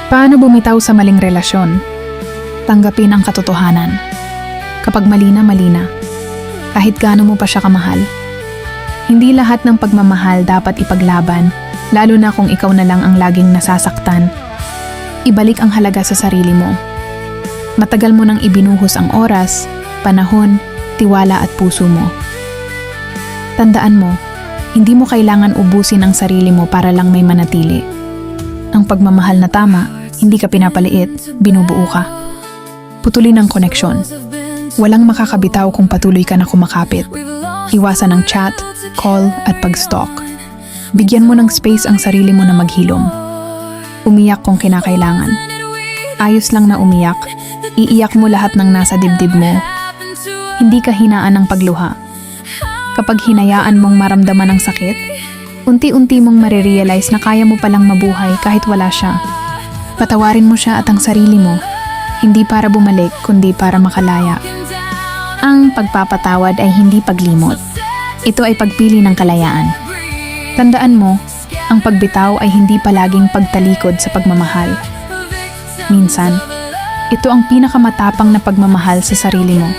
Paano bumitaw sa maling relasyon? Tanggapin ang katotohanan. Kapag mali na, kahit gaano mo pa siya kamahal. Hindi lahat ng pagmamahal dapat ipaglaban, lalo na kung ikaw na lang ang laging nasasaktan. Ibalik ang halaga sa sarili mo. Matagal mo nang ibinuhos ang oras, panahon, tiwala at puso mo. Tandaan mo, hindi mo kailangan ubusin ang sarili mo para lang may manatili. Ang pagmamahal na tama, hindi ka pinapaliit, binubuo ka. Putulin ang koneksyon. Walang makakabitaw kung patuloy ka na kumakapit. Iwasan ang chat, call at pag-stalk. Bigyan mo ng space ang sarili mo na maghilom. Umiyak kung kinakailangan. Ayos lang na umiyak. Iiyak mo lahat ng nasa dibdib mo. Hindi ka hinaan ng pagluha. Kapag hinayaan mong maramdaman ang sakit, unti-unti mong marirealize na kaya mo palang mabuhay kahit wala siya. Patawarin mo siya at ang sarili mo, hindi para bumalik kundi para makalaya. Ang pagpapatawad ay hindi paglimot. Ito ay pagpili ng kalayaan. Tandaan mo, ang pagbitaw ay hindi palaging pagtalikod sa pagmamahal. Minsan, ito ang pinakamatapang na pagmamahal sa sarili mo.